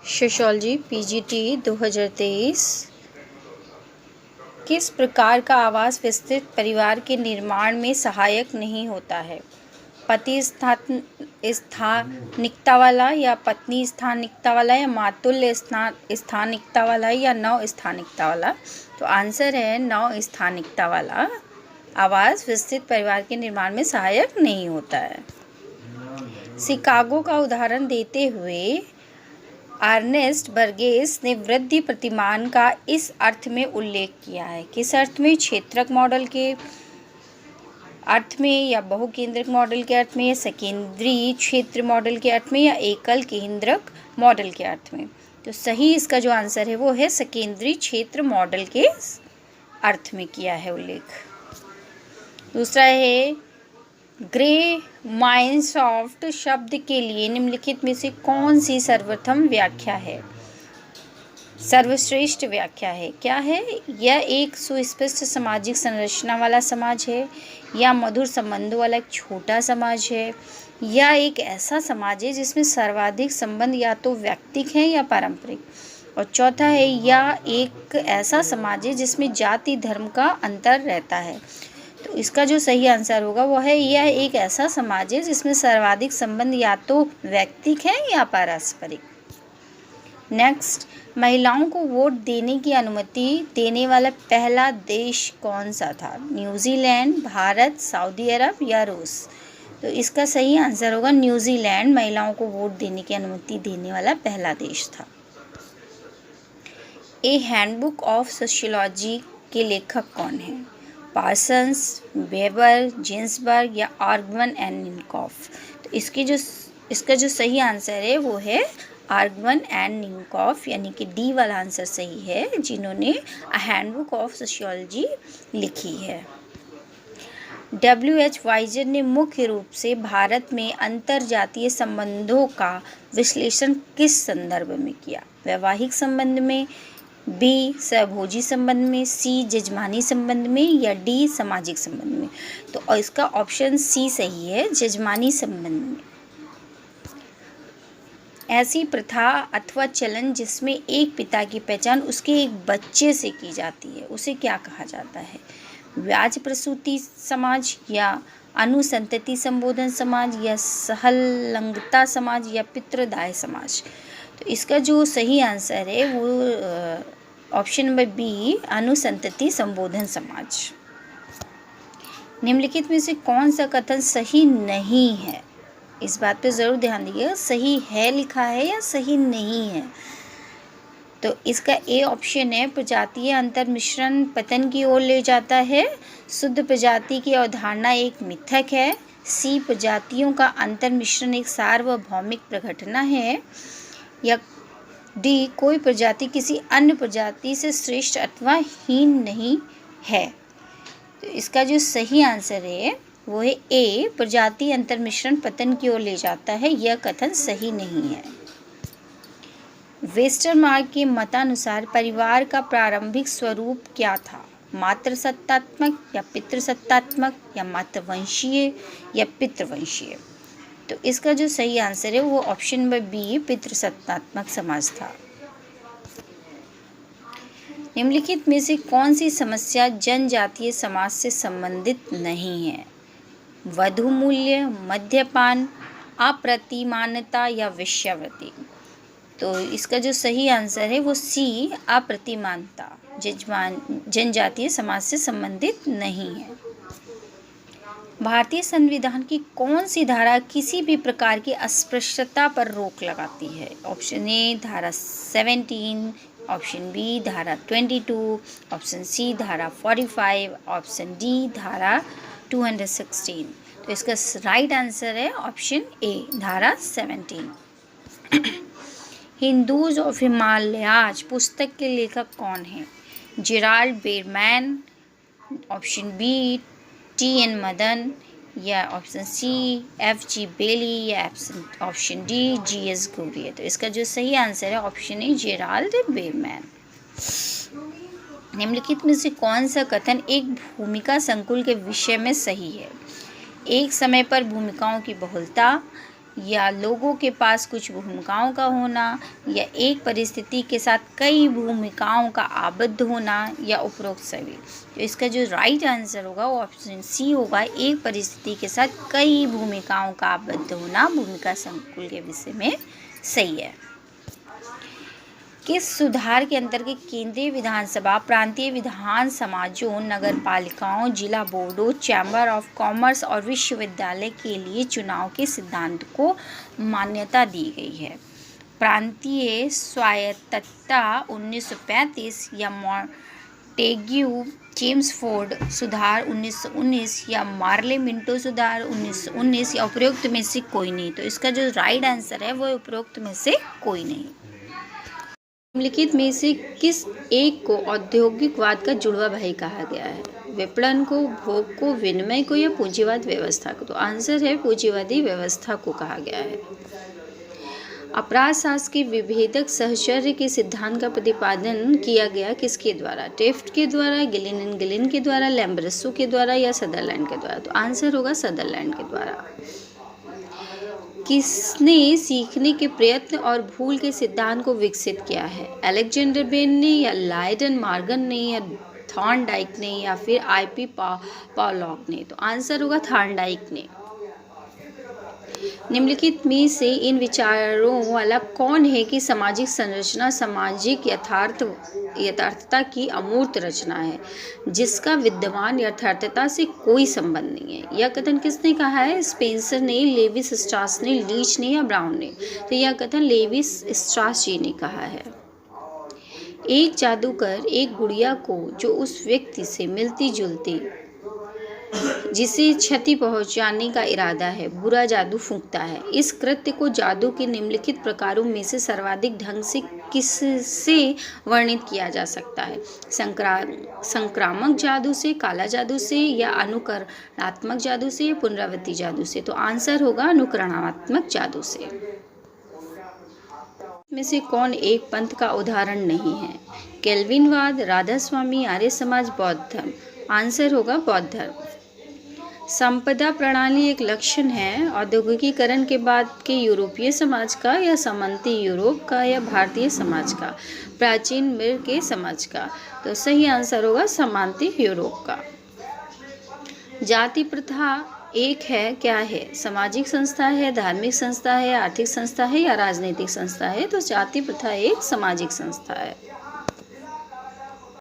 Sociology PGT 2023। किस प्रकार का आवास विस्तृत परिवार के निर्माण में सहायक नहीं होता है? पति स्थानिकता वाला या पत्नी स्थानिकता वाला या मातुल्य स्थानिकता वाला या नव स्थानिकता वाला? तो आंसर है नव स्थानिकता वाला आवास विस्तृत परिवार के निर्माण में सहायक नहीं होता है। शिकागो का उदाहरण देते हुए अर्नेस्ट बर्गेस ने वृद्धि प्रतिमान का इस अर्थ में उल्लेख किया है। किस अर्थ में? क्षेत्रक मॉडल के अर्थ में या बहुकेंद्रक मॉडल के अर्थ में या सकेंद्रीय क्षेत्र मॉडल के अर्थ में या एकल केंद्रक मॉडल के अर्थ में? तो सही इसका जो आंसर है वो है सकेंद्रीय क्षेत्र मॉडल के अर्थ में किया है उल्लेख। दूसरा है ग्रे माइनसॉफ्ट शब्द के लिए निम्नलिखित में से कौन सी सर्वोत्तम व्याख्या है, सर्वश्रेष्ठ व्याख्या है? क्या है? यह एक सुस्पष्ट सामाजिक संरचना वाला समाज है, या मधुर संबंधों वाला एक छोटा समाज है, या एक ऐसा समाज है जिसमें सर्वाधिक संबंध या तो व्यक्तिक हैं या पारंपरिक, और चौथा है या एक ऐसा समाज है जिसमें जाति धर्म का अंतर रहता है। तो इसका जो सही आंसर होगा वो है यह एक ऐसा समाज है जिसमें सर्वाधिक संबंध या तो व्यक्तिक है या पारस्परिक। नेक्स्ट, महिलाओं को वोट देने की अनुमति देने वाला पहला देश कौन सा था? न्यूजीलैंड, भारत, सऊदी अरब या रूस? तो इसका सही आंसर होगा न्यूजीलैंड महिलाओं को वोट देने की अनुमति देने वाला पहला देश था। ए हैंडबुक ऑफ सोशियोलॉजी के लेखक कौन है? पार्सन्स, वेबर, जिन्सबर्ग या आर्गमन एंड निकोफ? तो इसका जो सही आंसर है वो है आर्गमन एंड निकोफ, यानी कि डी वाला आंसर सही है, जिन्होंने अ हैंडबुक ऑफ सोशियोलॉजी लिखी है। W.H. वाइजर ने मुख्य रूप से भारत में अंतरजातीय संबंधों का विश्लेषण किस संदर्भ में किया? वैवाहिक संबंध में, बी सहभोजी संबंध में, सी जजमानी संबंध में या डी सामाजिक संबंध में? तो इसका ऑप्शन सी सही है, जजमानी संबंध में। ऐसी प्रथा अथवा चलन जिसमें एक पिता की पहचान उसके एक बच्चे से की जाती है उसे क्या कहा जाता है? व्याज प्रसूति समाज या अनुसंतति संबोधन समाज या सहलंगता समाज या पितृदाय समाज? तो इसका जो सही आंसर है वो ऑप्शन नंबर बी अनुसंतति संबोधन समाज। निम्नलिखित में से कौन सा कथन सही नहीं है? इस बात पे ज़रूर ध्यान दीजिएगा, सही है लिखा है या सही नहीं है। तो इसका ए ऑप्शन है प्रजातीय अंतर मिश्रण पतन की ओर ले जाता है, शुद्ध प्रजाति की अवधारणा एक मिथक है, सी प्रजातियों का अंतर मिश्रण एक सार्वभौमिक प्रघटना है, या डी कोई प्रजाति किसी अन्य प्रजाति से श्रेष्ठ अथवा हीन नहीं है। तो इसका जो सही आंसर है वो है ए प्रजाति अंतर मिश्रण पतन की ओर ले जाता है, यह कथन सही नहीं है। वेस्टरमार्क के मतानुसार परिवार का प्रारंभिक स्वरूप क्या था? मातृसत्तात्मक या पितृसत्तात्मक या मातृवंशीय या पितृवंशीय? तो इसका जो सही आंसर है वो ऑप्शन नंबर बी पितृसत्तात्मक समाज था। निम्नलिखित में से कौन सी समस्या जनजातीय समाज से संबंधित नहीं है? वधू मूल्य, मद्यपान, अप्रतिमानता या वेश्यावृत्ति? तो इसका जो सही आंसर है वो सी अप्रतिमानता जनजातीय समाज से संबंधित नहीं है। भारतीय संविधान की कौन सी धारा किसी भी प्रकार की अस्पृश्यता पर रोक लगाती है? ऑप्शन ए धारा 17, ऑप्शन बी धारा 22, ऑप्शन सी धारा 45, ऑप्शन डी धारा 216। तो इसका राइट आंसर है ऑप्शन ए धारा 17। हिंदूज ऑफ हिमालयाज पुस्तक के लेखक कौन हैं? Gerald Berreman, option B T.N. Madan, या ऑप्शन सी F.G. बेली, या ऑप्शन डी G.S. घुरियर? तो इसका जो सही आंसर है ऑप्शन ए जेराल्ड बेरमैन। निम्नलिखित में से कौन सा कथन एक भूमिका संकुल के विषय में सही है? एक समय पर भूमिकाओं की बहुलता, या लोगों के पास कुछ भूमिकाओं का होना, या एक परिस्थिति के साथ कई भूमिकाओं का आबद्ध होना, या उपरोक्त सभी। तो इसका जो राइट आंसर होगा वो ऑप्शन सी होगा, एक परिस्थिति के साथ कई भूमिकाओं का आबद्ध होना भूमिका संकुल के विषय में सही है। किस सुधार के अंतर्गत केंद्रीय विधानसभा, प्रांतीय विधान समाजों, नगर पालिकाओं, जिला बोर्डों, चैम्बर ऑफ कॉमर्स और विश्वविद्यालय के लिए चुनाव के सिद्धांत को मान्यता दी गई है? प्रांतीय स्वायत्तता 1935, या मॉन्टेग्यू चेम्सफोर्ड सुधार 1919, या मार्ले मिंटो सुधार 1919, या उपरोक्त में से कोई नहीं। तो इसका जो राइट आंसर है वो उपरोक्त में से कोई नहीं। निम्नलिखित में से किस एक को औद्योगिकवाद का जुड़वा भाई कहा गया है? विपणन को, भोग को, विनिमय को, या पूंजीवाद व्यवस्था को? तो आंसर है पूंजीवादी व्यवस्था को कहा गया है। अपराध शास्त्र के विभेदक सहचर्य के सिद्धांत का प्रतिपादन किया गया किसके द्वारा? टेफ्ट के द्वारा, गिलिन एंड गिलिन के द्वारा, लैम्ब्रेसो के द्वारा, या सदरलैंड के द्वारा? तो आंसर होगा सदरलैंड के द्वारा। किसने सीखने के प्रयत्न और भूल के सिद्धांत को विकसित किया है? अलेक्जेंडर बेन ने, या लाइडन मार्गन ने, या थॉर्नडाइक ने, या फिर आईपी पॉलॉक ने? तो आंसर होगा थॉर्नडाइक ने। निम्नलिखित में से इन विचारों वाला कौन है कि सामाजिक संरचना सामाजिक यथार्थता की अमूर्त रचना है, जिसका विद्यमान यथार्थता से कोई संबंध नहीं है? यह कथन किसने कहा है? स्पेंसर ने, लेविस स्ट्रास ने, लीच ने, या ब्राउन ने? तो यह कथन लेविस स्ट्रास जी ने कहा है। एक जादूगर एक गुड़िया को जो उस व्यक्ति से मिलती जुलती जिसे क्षति पहुंचाने का इरादा है बुरा जादू फूंकता है। इस कृत्य को जादू के निम्नलिखित प्रकारों में से सर्वाधिक ढंग से किससे वर्णित किया जा सकता है? संक्रामक जादू से, काला जादू से, या अनुकरणात्मक जादू से, या पुनरावृत्ति जादू से? तो आंसर होगा अनुकरणात्मक जादू से। में से कौन एक पंथ का उदाहरण नहीं है? केल्विनवाद, राधास्वामी, आर्य समाज, बौद्ध धर्म? आंसर होगा बौद्ध धर्म। संपदा प्रणाली एक लक्षण है औद्योगिकीकरण के बाद के यूरोपीय समाज का, या सामंती यूरोप का, या भारतीय समाज का, प्राचीन मिस्र के समाज का? तो सही आंसर होगा सामंती यूरोप का। जाति प्रथा एक है, क्या है? सामाजिक संस्था है, धार्मिक संस्था है, आर्थिक संस्था है, या राजनीतिक संस्था है? तो जाति प्रथा एक सामाजिक संस्था है।